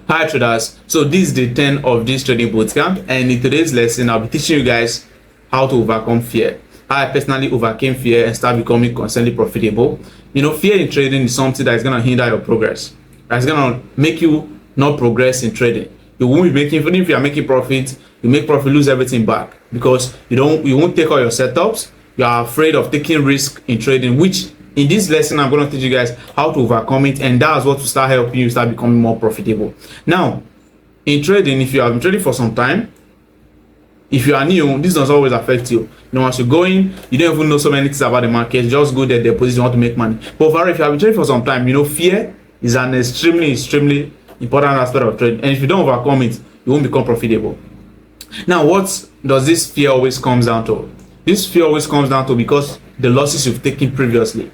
Hi traders, so this is day 10 of this trading bootcamp, and in today's lesson I'll be teaching you guys how to overcome fear. I personally overcame fear and start becoming constantly profitable. Fear in trading is something that is going to hinder your progress. That's going to make you not progress in trading. You won't be making, even if you are making profit, you make profit, lose everything back because you won't take all your setups. You are afraid of taking risk in trading, which in this lesson, I'm going to teach you guys how to overcome it, and that's what will start helping you start becoming more profitable. Now, in trading, if you have been trading for some time, if you are new, this does always affect you. Once you go in, you don't even know so many things about the market. You just go there, deposit, you want to make money. But if you have been trading for some time, fear is an extremely important aspect of trading. And if you don't overcome it, you won't become profitable. Now, what does this fear always comes down to? This fear always comes down to because the losses you've taken previously.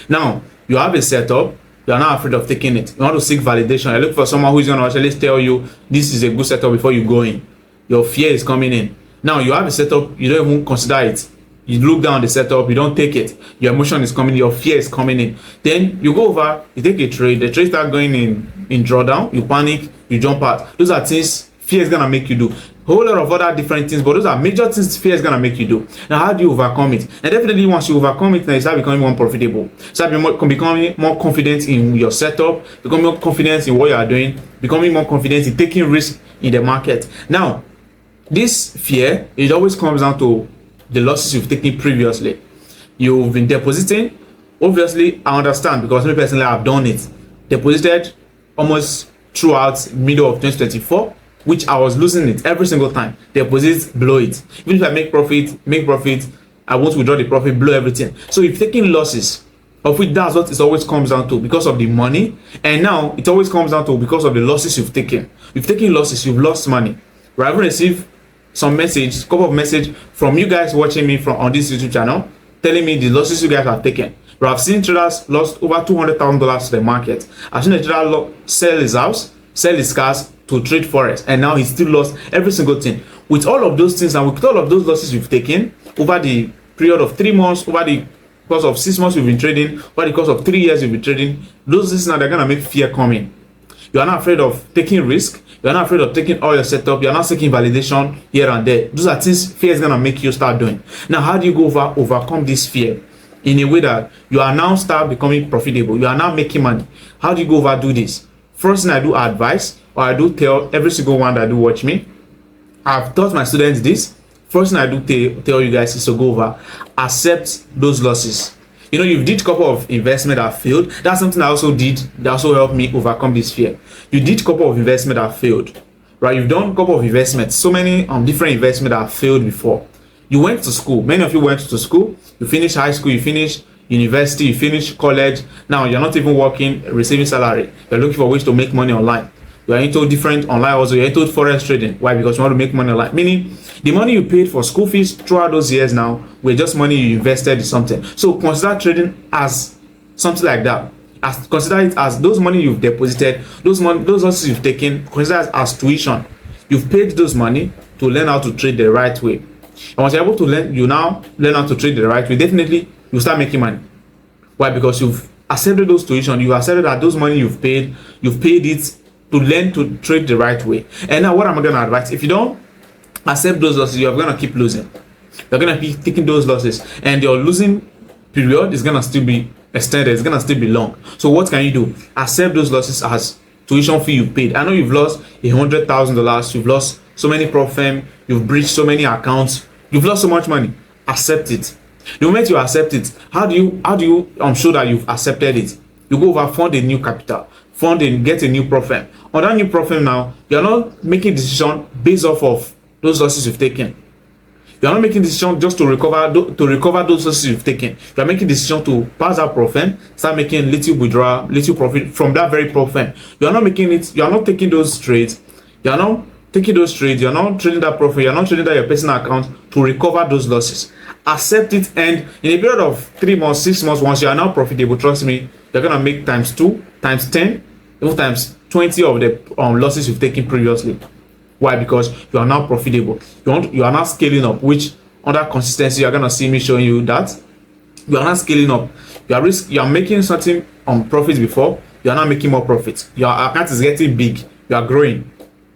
Now, you have a setup, you are not afraid of taking it. You want to seek validation. I look for someone who is going to actually tell you this is a good setup before you go in. Your fear is coming in. Now, you have a setup, you don't even consider it. You look down the setup, you don't take it. Your emotion is coming, your fear is coming in. Then you go over, you take a trade, the trade start going in drawdown, you panic, you jump out. Those are things fear is going to make you do. Whole lot of other different things, but those are major things fear is gonna make you do. Now, how do you overcome it? And definitely, once you overcome it, now you start becoming more profitable. Start becoming more confident in your setup, becoming more confident in what you are doing, becoming more confident in taking risk in the market. Now, this fear, it always comes down to the losses you've taken previously. You've been depositing. Obviously, I understand because me personally, I've done it. Deposited almost throughout middle of 2024. Which I was losing it every single time. Deposits, blow it. Even if I make profit, I won't withdraw the profit, blow everything. So if taking losses, of which that's what it always comes down to because of the money, and now it always comes down to because of the losses you've taken. You've taken losses, you've lost money. Right? I've received some message, couple of message from you guys watching me on this YouTube channel, telling me the losses you guys have taken. But I've seen traders lost over $200,000 to the market. I've seen a trader sell his house, sell his cars to trade forex, and now he still lost every single thing. With all of those things and with all of those losses you've taken over the period of 3 months, over the course of 6 months you've been trading, over the course of 3 years you've been trading, those things now they're gonna make fear come in. You are not afraid of taking risk, you are not afraid of taking all your setup, you are not seeking validation here and there. Those are things fear is gonna make you start doing. Now, how do you go overcome this fear in a way that you are now start becoming profitable, you are now making money? How do you go do this? First thing I do advise, or I do tell every single one that do watch me, I've taught my students this. First thing I do tell you guys is to go over, accept those losses. You did a couple of investment that failed. That's something I also did that also helped me overcome this fear. You did a couple of investment that failed, right? You've done a couple of investments, so many different investment that failed before. You went to school. Many of you went to school. You finished high school. You finished university. You finished college. Now you're not even working, receiving salary. You're looking for ways to make money online. You are into different online also. You're into forex trading. Why? Because you want to make money online. Meaning, the money you paid for school fees throughout those years now were just money you invested in something. So consider trading as something like that. Consider it as those money you've deposited, those losses you've taken. Consider it as tuition. You've paid those money to learn how to trade the right way. And once you're able to now learn how to trade the right way, definitely you start making money. Why? Because you've accepted those tuition. You accepted that those money you've paid it to learn to trade the right way. And now what am I going to advise? If you don't accept those losses, you're going to keep losing. You're going to keep taking those losses, and your losing period is going to still be extended. It's going to still be long. So what can you do? Accept those losses as tuition fee you've paid. I know you've lost $100,000. You've lost so many profit. You've breached so many accounts. You've lost so much money. Accept it. The moment you accept it, how do you show that you've accepted it? You go over, fund a new capital, get a new profit. On that new profit now, you're not making decision based off of those losses you've taken. You're not making decision just to recover those losses you've taken. You're making decision to pass that profit, start making little withdrawal, little profit from that very profit. You're not taking those trades. You're not taking those trades. You're not trading that profit. You're not trading that your personal account to recover those losses. Accept it, and in a period of 3 months, 6 months, once you are now profitable, trust me, you're gonna make times 2, times 10, even times 20 of the losses you've taken previously. Why? Because you are now profitable. You are now scaling up, which under consistency you're gonna see me showing you that you are not scaling up. You are making certain profits before. You are now making more profits. Your account is getting big. you are growing.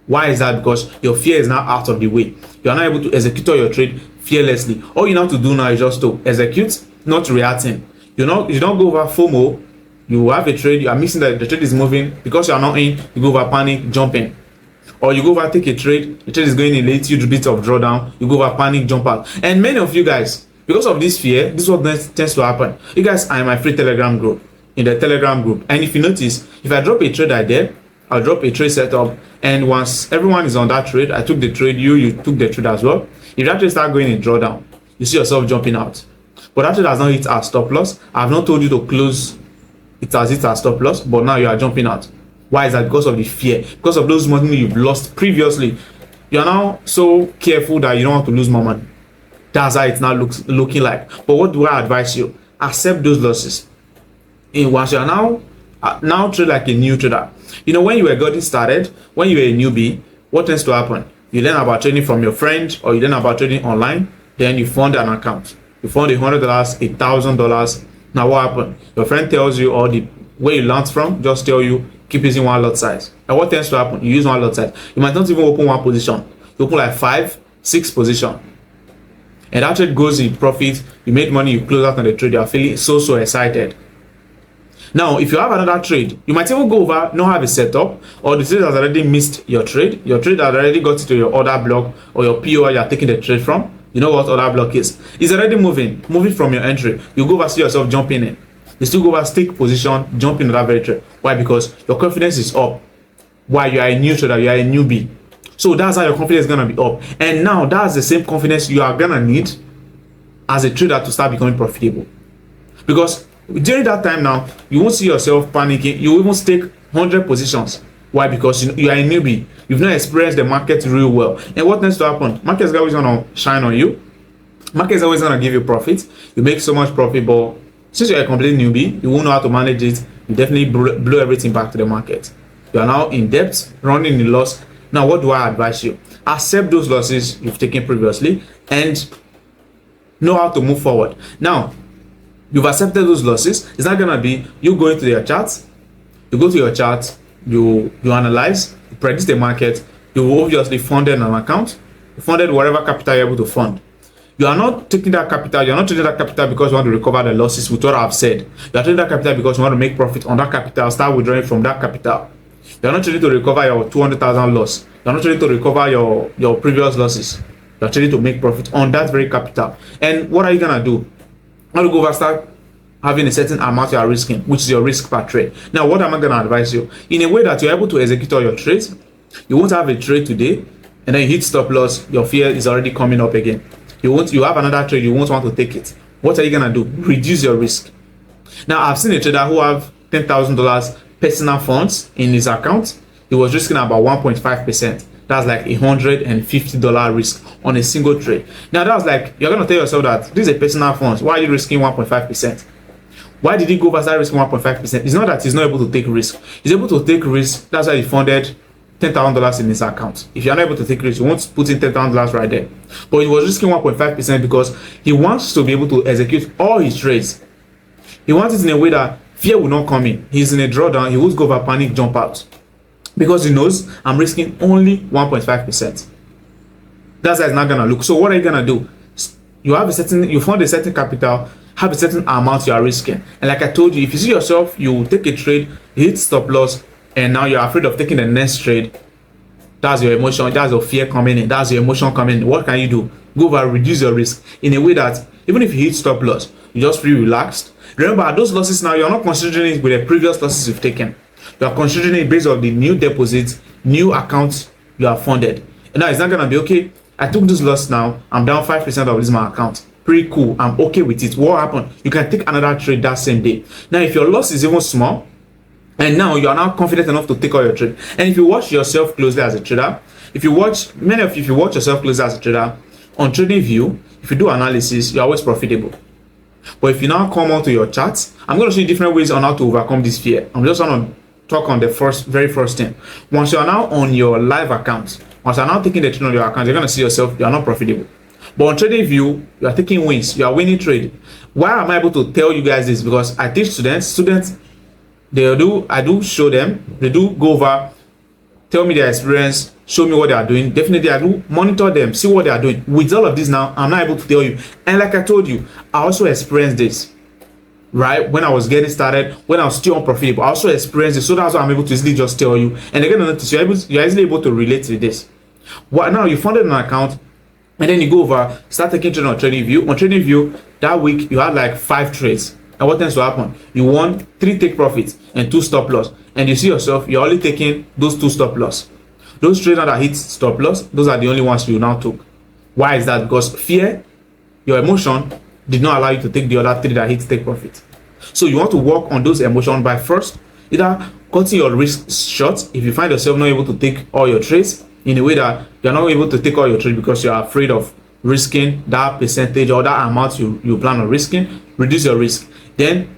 Why is that? Because your fear is now out of the way. You are now able to execute your trade fearlessly. All you have to do now is just to execute, not reacting. You don't go over FOMO. You have a trade, you are missing that the trade is moving. Because you are not in, you go over panic, jumping. Or you go over take a trade, the trade is going in late, huge bit of drawdown, you go over panic, jump out. And many of you guys, because of this fear, this is what tends to happen. You guys are in my free Telegram group, in the Telegram group. And if you notice, if I drop a trade idea, I'll drop a trade setup, and once everyone is on that trade, I took the trade, you took the trade as well. If that trade start going in drawdown, you see yourself jumping out. But that trade has not hit our stop loss. I have not told you to close it has hit our stop loss, but now you are jumping out. Why is that? Because of the fear, because of those money you've lost previously. You are now so careful that you don't want to lose more money. That's how it now looking like. But what do I advise you? Accept those losses. And once you are now trade like a new trader. You know, when you were getting started, when you were a newbie, what tends to happen? You learn about trading from your friend, or you learn about trading online, then you fund an account. You fund $100, $1,000. Now what happened? Your friend tells you, or the where you learned from, just tell you, keep using one lot size. And what tends to happen? You use one lot size. You might not even open one position. You open like 5, 6 position. And that trade goes in profit. You made money, you close out on the trade, you are feeling so excited. Now, if you have another trade, you might even go over, not have a setup, or the trade has already missed your trade. Your trade has already got to your order block, or your POI you are taking the trade from. You know what order block is? It's already moving from your entry. You go over, see yourself jumping in. You still go over, stick position, jump into that very trade. Why? Because your confidence is up. Why? You are a new trader, you are a newbie. So that's how your confidence is gonna be up. And now that's the same confidence you are gonna need as a trader to start becoming profitable. Because during that time now, you won't see yourself panicking. You will even stake 100 positions. Why? Because you are a newbie. You've not experienced the market real well. And what needs to happen? Market is always going to shine on you. Market is always going to give you profit. You make so much profit, but since you're a complete newbie, you won't know how to manage it. You definitely blow everything back to the market. You are now in debt, running in loss. Now, what do I advise you? Accept those losses you've taken previously and know how to move forward. Now, you've accepted those losses. It's not going to be you going to your charts. You go to your chart, you analyze, you predict the market, you obviously funded an account, you funded whatever capital you're able to fund. You are not taking that capital, you're not trading that capital because you want to recover the losses with what I've said. You are trading that capital because you want to make profit on that capital, start withdrawing from that capital. You're not trading to recover your 200,000 loss. You're not trading to recover your previous losses. You're trading to make profit on that very capital. And what are you gonna do? How to go over, start having a certain amount you are risking, which is your risk per trade. Now, what am I going to advise you? In a way that you're able to execute all your trades. You won't have a trade today, and then you hit stop loss, your fear is already coming up again. You have another trade, you won't want to take it. What are you going to do? Reduce your risk. Now, I've seen a trader who have $10,000 personal funds in his account. He was risking about 1.5%. That's like $150 risk on a single trade. Now, that's like, you're going to tell yourself that this is a personal funds. Why are you risking 1.5%? Why did he go over start risking 1.5%? It's not that he's not able to take risk. He's able to take risk. That's why he funded $10,000 in his account. If you're not able to take risk, you won't put in $10,000 right there. But he was risking 1.5% because he wants to be able to execute all his trades. He wants it in a way that fear will not come in. He's in a drawdown. He won't go over panic, jump out. Because he knows I'm risking only 1.5%. That's how it's not gonna look. So what are you gonna do? You fund a certain capital, have a certain amount you are risking. And like I told you, if you see yourself, you take a trade, you hit stop loss, and now you're afraid of taking the next trade. That's your emotion, that's your fear coming in, that's your emotion coming in. What can you do? Go over, reduce your risk in a way that even if you hit stop loss, you just feel relaxed. Remember, those losses now, you're not considering it with the previous losses you've taken. You are considering it based on the new deposits, new accounts you have funded. And now it's not gonna be okay. I took this loss now, I'm down 5% of this my account. Pretty cool, I'm okay with it. What happened? You can take another trade that same day. Now, if your loss is even small, and now you are now confident enough to take all your trade. And if you watch yourself closely as a trader, if you watch yourself closely as a trader on TradingView, if you do analysis, you're always profitable. But if you now come onto your charts, I'm going to show you different ways on how to overcome this fear. I'm just going to talk on the very first thing. Once you are now on your live account, once you are now taking the trade on your account, you're going to see yourself, you are not profitable. But on TradingView, you are taking wins, you are winning trade. Why am I able to tell you guys this? Because I teach students, I do show them, they do go over tell me their experience, show me what they are doing. Definitely, I will monitor them, see what they are doing. With all of this now, I'm not able to tell you. And like I told you, I also experienced this, right? When I was getting started, when I was still unprofitable, I also experienced it. So that's why I'm able to easily just tell you. And again, notice you're easily able to relate to this. What now? You funded an account, and then you go over, start taking trade on TradingView. On TradingView, that week you had like 5 trades. And what tends to happen? You won 3 take profits and 2 stop loss. And you see yourself, you're only taking those 2 stop loss. Those trades that hit stop loss, those are the only ones you now took. Why is that? Because fear, your emotion, did not allow you to take the other 3 that hit take profit. So you want to work on those emotions by first either cutting your risk short if you find yourself not able to take all your trades, in a way that you're not able to take all your trades because you're afraid of risking that percentage or that amount you plan on risking. Reduce your risk. Then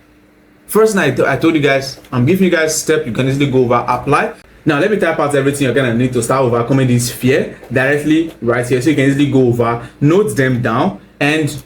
first night I told you guys, I'm giving you guys steps you can easily go over, apply. Now let me type out everything you're gonna need to start overcoming this fear directly right here, so you can easily go over, note them down, and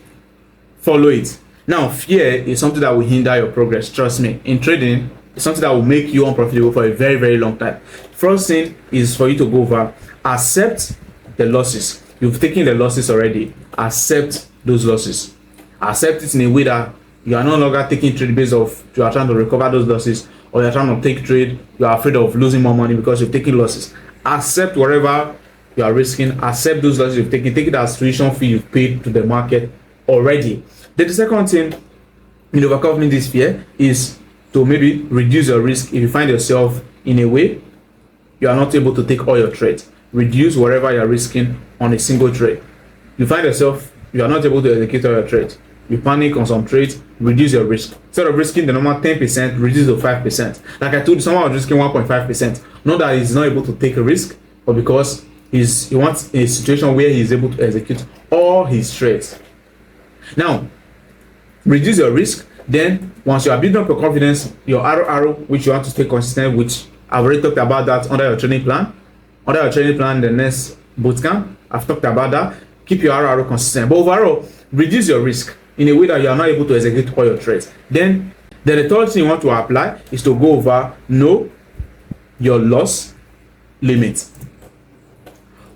follow it. Now fear is something that will hinder your progress. Trust me, in trading, it's something that will make you unprofitable for a very, very long time. First thing is for you to go over, accept the losses. You've taken the losses already. Accept those losses. Accept it in a way that you are no longer taking trade based off you are trying to recover those losses, or you're trying to take trade, you are afraid of losing more money because you've taken losses. Accept whatever you are risking. Accept those losses you've taken. Take it as tuition fee you've paid to the market already. Then the second thing in overcoming this fear is to maybe reduce your risk. If you find yourself in a way you are not able to take all your trades, reduce whatever you are risking on a single trade. You find yourself you are not able to execute all your trades, you panic on some trades, reduce your risk. Instead of risking the normal 10%, reduce to 5%. Like I told you, someone was risking 1.5%. Not that he's not able to take a risk, but because he wants a situation where he's able to execute all his trades. Now, reduce your risk. Then, once you are building up your confidence, your arrow, which you want to stay consistent, which I've already talked about that under your training plan. Under your training plan, the next bootcamp, I've talked about that. Keep your arrow consistent. But overall, reduce your risk in a way that you are not able to execute all your trades. Then the third thing you want to apply is to go over, know your loss limit.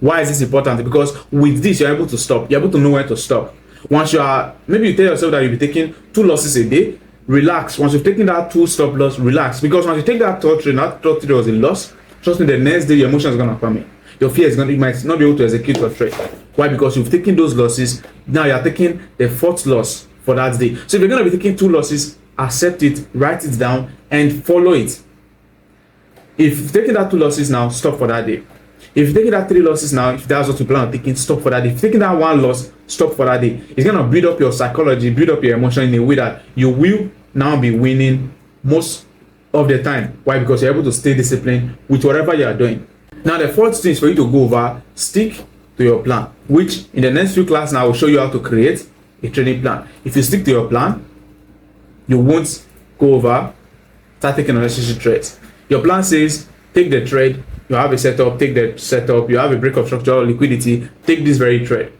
Why is this important? Because with this, you're able to stop. You're able to know when to stop. Once you are, maybe you tell yourself that you'll be taking 2 losses a day, relax. Once you've taken that 2 stop loss, relax. Because once you take that third trade, that third trade was a loss, trust me, the next day your emotion is going to come in. Your fear is going to, you might not be able to execute your trade. Why? Because you've taken those losses. Now you're taking the 4th loss for that day. So if you're going to be taking 2 losses, accept it, write it down, and follow it. If you've taken that 2 losses now, stop for that day. If you're taking that 3 losses now, if that's what you plan on taking, stop for that day. If you're taking that 1 loss, stop for that day. It's going to build up your psychology, build up your emotion in a way that you will now be winning most of the time. Why? Because you're able to stay disciplined with whatever you are doing. Now, the 4th thing is for you to go over, stick to your plan, which in the next few classes now I will show you how to create a trading plan. If you stick to your plan, you won't go over, start taking unnecessary trades. Your plan says, take the trade, you have a setup, take the setup, you have a break of structural liquidity, take this very trade.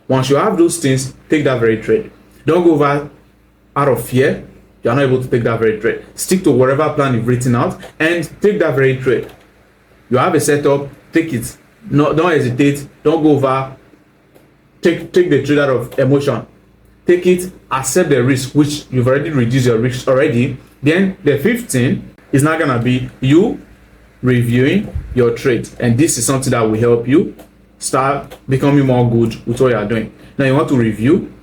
Once you have those things, take that very trade. Don't go over out of fear. You are not able to take that very trade. Stick to whatever plan you've written out and take that very trade. You have a setup, take it. No, don't hesitate. Don't go over. Take the trade out of emotion. Take it. Accept the risk, which you've already reduced your risk already. Then the 5th thing is not gonna be you reviewing your trade, and this is something that will help you start becoming more good with what you are doing. Now you want to review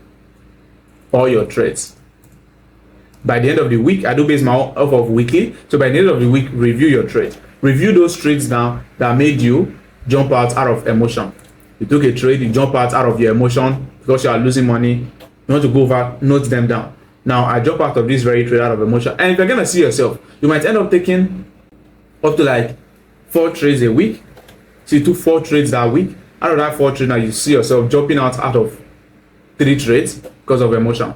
all your trades. By the end of the week, I do base my off of weekly. So by the end of the week, review your trade. Review those trades now that made you jump out of emotion. You took a trade, you jump out of your emotion because you are losing money. You want to go over, note them down. Now I jump out of this very trade out of emotion. And if you're gonna see yourself, you might end up taking up to like 4 trades a week. So you took 4 trades that week. Out of that 4 trades, now you see yourself jumping out of 3 trades because of emotion.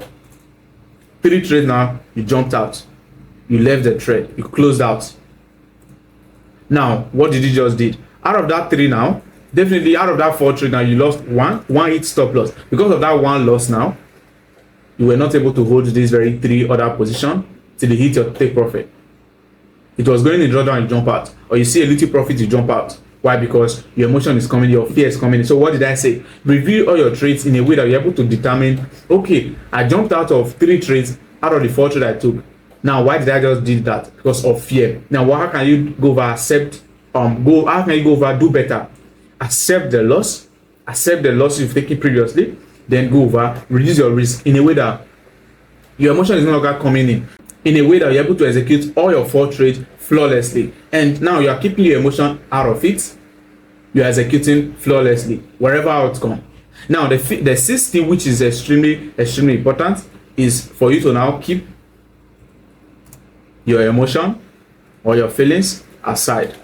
3 trades now, you jumped out. You left the trade. You closed out. Now, what did you just did? Out of that 3 now, definitely out of that 4 trade now, you lost 1 hit stop loss. Because of that 1 loss now, you were not able to hold these very 3 other position till you hit your take profit. It was going in drawdown, you jump out, or you see a little profit, you jump out. Why? Because your emotion is coming, your fear is coming. So what did I say? Review all your trades in a way that you're able to determine, okay, I jumped out of 3 trades out of the 4 trades I took. Now, why did I just do that? Because of fear. Now, how can you go over accept, how can you go over do better? Accept the loss you've taken previously, then go over, reduce your risk in a way that your emotion is no longer coming in a way that you're able to execute all your 4 trades flawlessly. And now you are keeping your emotion out of it. You are executing flawlessly, wherever outcome. Now, the 6th thing, which is extremely important, is for you to now keep your emotion or your feelings aside.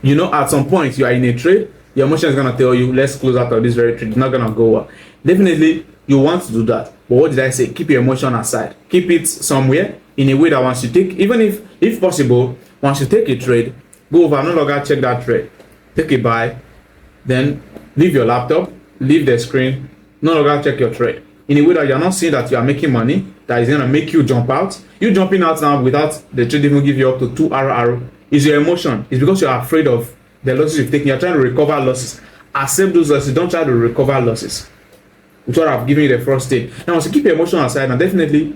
You know, at some point you are in a trade, your emotion is going to tell you, let's close out of this very trade. It's not going to go well. Definitely, you want to do that. But what did I say? Keep your emotion aside. Keep it somewhere in a way that once you take, even if possible, once you take a trade, go over, no longer check that trade. Take a buy, then leave your laptop, leave the screen, no longer check your trade. In a way that you're not seeing that you are making money, that is going to make you jump out. You jumping out now without the trade even give you up to 2 RR is your emotion. It's because you're afraid of the losses you've taken. You're trying to recover losses. Accept those losses. Don't try to recover losses. Which what I've given you the first thing. Now, once you keep your emotion aside, and definitely,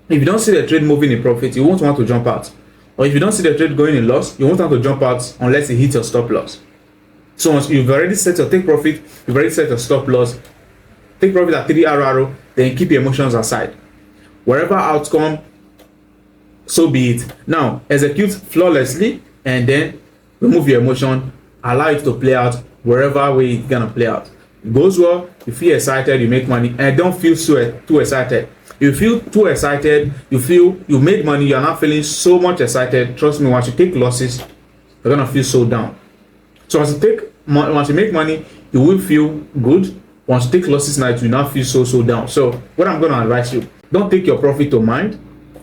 if you don't see the trade moving in profit, you won't want to jump out. Or if you don't see the trade going in loss, you won't want to jump out unless it hits your stop loss. So once you've already set your take profit, you've already set your stop loss, take profit at 3 RR, then keep your emotions aside. Wherever outcome, so be it. Now, execute flawlessly and then remove your emotion, allow it to play out wherever way it's gonna play out. It goes well, you feel excited, you make money, and don't feel too excited. You feel too excited, you feel you made money, you're not feeling so much excited. Trust me, once you take losses, you're gonna feel so down. So once you make money, you will feel good. Once you take losses now, you will not feel so down. So what I'm gonna advise you, don't take your profit to mind,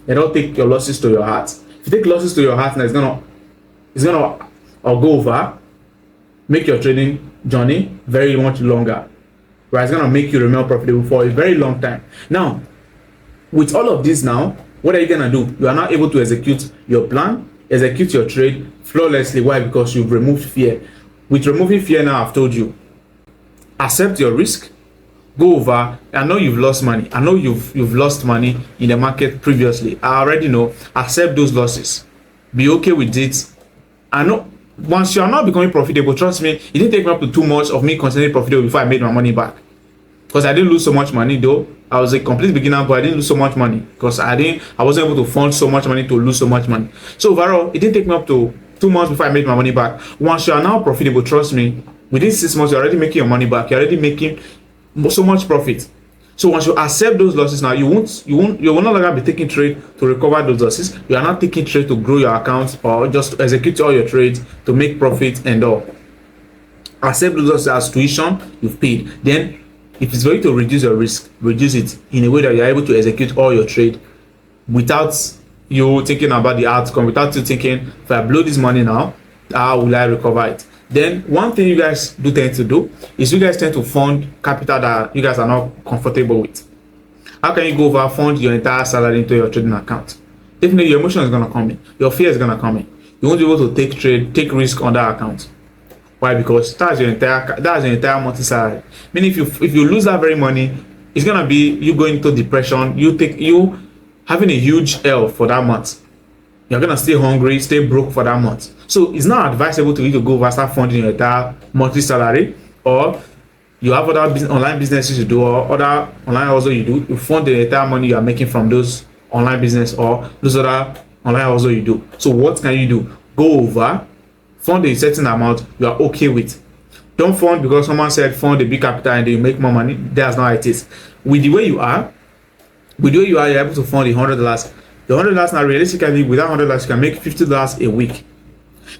and don't take your losses to your heart. If you take losses to your heart now, it's gonna go over, make your trading journey very much longer, right? It's gonna make you remain profitable for a very long time. Now, with all of this now, what are you gonna do? You are now able to execute your plan, execute your trade flawlessly. Why? Because you've removed fear. With removing fear now, I've told you, accept your risk, go over. I know you've lost money. I know you've lost money in the market previously. I already know. Accept those losses. Be okay with it. I know once you are not becoming profitable, trust me, it didn't take me up to 2 months of me constantly profitable before I made my money back. Because I didn't lose so much money though. I was a complete beginner, but I didn't lose so much money because I wasn't able to fund so much money to lose so much money. So overall, it didn't take me up to 2 months before I made my money back. Once you are now profitable, trust me, within 6 months you're already making your money back. You're already making so much profit. So once you accept those losses now, you will no longer be taking trade to recover those losses. You are not taking trade to grow your account or just to execute all your trades to make profit and all. Accept those losses as tuition you've paid. Then if it's going to reduce your risk, reduce it in a way that you're able to execute all your trade without you thinking about the outcome, without you thinking, if I blow this money now, how will I recover it? Then one thing you guys do tend to do is you guys tend to fund capital that you guys are not comfortable with. How can you go over fund your entire salary into your trading account? Definitely your emotion is going to come in. Your fear is going to come in. You won't be able to take risk on that account. Why? Because that's your entire monthly salary. Meaning if you lose that very money, it's going to be you going into depression, you having a huge L for that month. You're going to stay hungry, stay broke for that month. So it's not advisable to you to go over start funding your entire monthly salary, or you have other online businesses you do, or other online also you do. You fund the entire money you are making from those online business or those other online also you do. So what can you do? Go over, fund a certain amount you are okay with. Don't fund because someone said fund a big capital and then you make more money. That's not how it is. With the way you are, you're able to fund $100. The $100 now, realistically, with that $100, you can make $50 a week.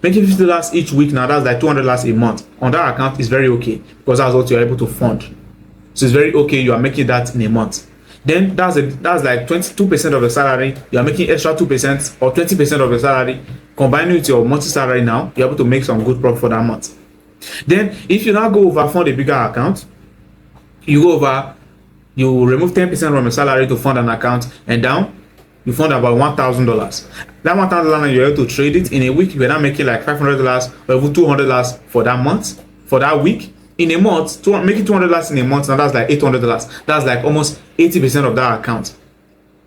Making $50 each week now, that's like $200 a month. On that account is very okay because that's what you're able to fund. So it's very okay. You are making that in a month. Then that's like 22% of the salary. You are making extra 2% or 20% of the salary. Combining with your monthly salary now, you're able to make some good profit for that month. Then if you now go over fund a bigger account, you remove 10% from your salary to fund an account, and down you found about $1,000. That $1,000 you're able to trade it in a week. You're now making like $500 or even $200 for that month, for that week. In a month, making $200 in a month, now that's like $800. That's like almost 80% of that account.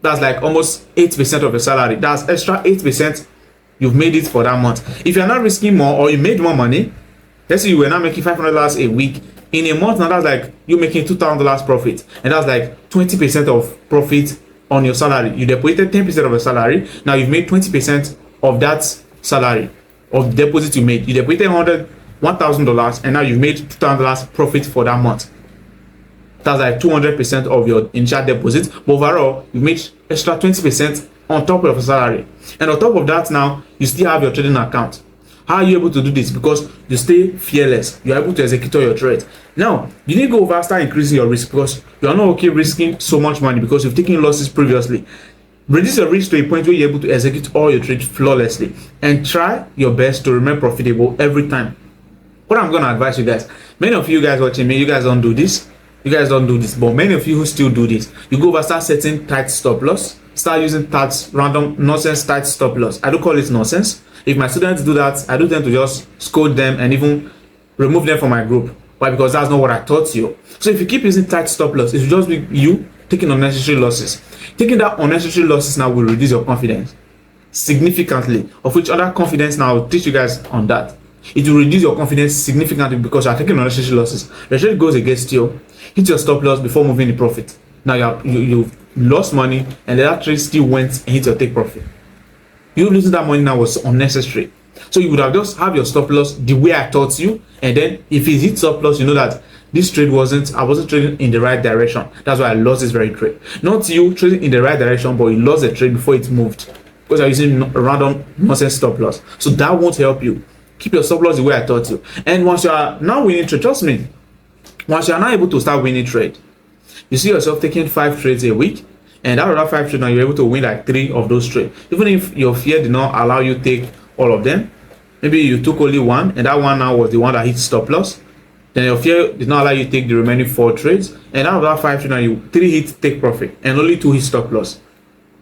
That's like almost 8% of your salary. That's extra 8% you've made it for that month. If you're not risking more or you made more money, let's say you were not making $500 a week, in a month, now that's like you making $2,000 profit, and that's like 20% of profit on your salary. You deposited 10% of your salary. Now you've made 20% of that salary of deposit you made. You deposited $1,000, and now you've made $2,000 profit for that month. That's like 200% of your initial deposit. But overall, you made extra 20% on top of your salary. And on top of that, now you still have your trading account. How are you able to do this? Because you stay fearless. You're able to execute all your trades. Now, you need to go over, start increasing your risk, because you're not okay risking so much money because you've taken losses previously. Reduce your risk to a point where you're able to execute all your trades flawlessly, and try your best to remain profitable every time. What I'm going to advise you guys, many of you guys watching me, you guys don't do this. You guys don't do this, but many of you who still do this, you go over, start setting tight stop loss, start using random nonsense tight stop loss. I don't call it nonsense. If my students do that, I do tend to just scold them and even remove them from my group. Why? Because that's not what I taught you. So if you keep using tight stop loss, it will just be you taking unnecessary losses. Taking that unnecessary losses now will reduce your confidence significantly, of which other confidence now I'll teach you guys on that. It will reduce your confidence significantly because you are taking unnecessary losses. The trade goes against you, hit your stop loss before moving the profit. Now you've lost money, and that trade still went and hit your take profit. You losing that money now was unnecessary. So you would have just have your stop loss the way I taught you, and then if it hits stop loss, you know that this trade I wasn't trading in the right direction. That's why I lost this very trade. Not you trading in the right direction, but you lost the trade before it moved because you're using random nonsense stop loss. So that won't help you. Keep your stop loss the way I taught you. And once you are now winning trade, trust me, once you are now able to start winning trade, you see yourself taking 5 trades a week, and out of that 5 trades, now you're able to win like 3 of those trades. Even if your fear did not allow you to take all of them, maybe you took only one, and that one now was the one that hit stop loss. Then your fear did not allow you to take the remaining 4 trades, and out of that 5 trades, now 3 hit take profit, and only 2 hit stop loss.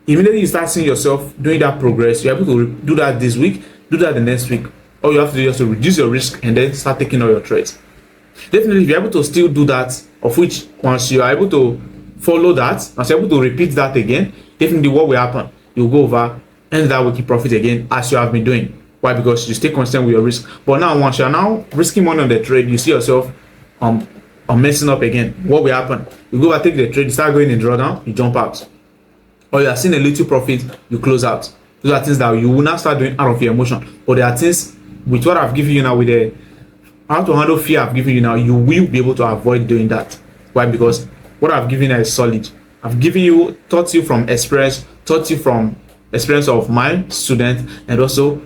Immediately you start seeing yourself doing that progress. You're able to do that this week, do that the next week. All you have to do is to reduce your risk and then start taking all your trades. Definitely, if you're able to still do that, of which once you are able to follow that, once you're able to repeat that again, definitely what will happen? You'll go over and that will keep profit again as you have been doing. Why? Because you stay consistent with your risk. But now, once you're now risking money on the trade, you see yourself messing up again. What will happen? You go over, take the trade, you start going in drawdown, you jump out. Or you are seeing a little profit, you close out. Those are things that you will not start doing out of your emotion. But there are things with what I've given you now, with the how to handle fear I've given you now, you will be able to avoid doing that. Why? Because what I've given you is solid. I've given you, taught you from experience, taught you from experience of my student, and also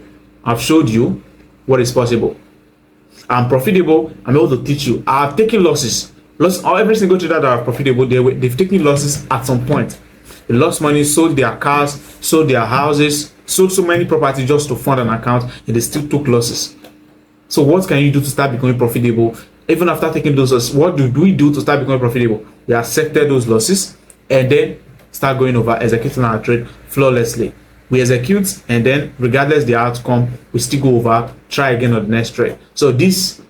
I've showed you what is possible. I'm profitable. I'm able to teach you. I've taken losses. Every single trader that are profitable, they've taken losses at some point. They lost money, sold their cars, sold their houses, sold so many properties just to fund an account, and they still took losses. So what can you do to start becoming profitable? Even after taking those losses, what do we do to start becoming profitable? We accepted those losses and then start going over executing our trade flawlessly. We execute, and then regardless the outcome, we still go over, try again on the next trade. So this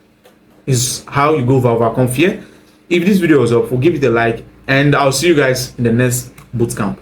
is how you go over overcome fear. If this video was helpful, give it a like, and I'll see you guys in the next bootcamp.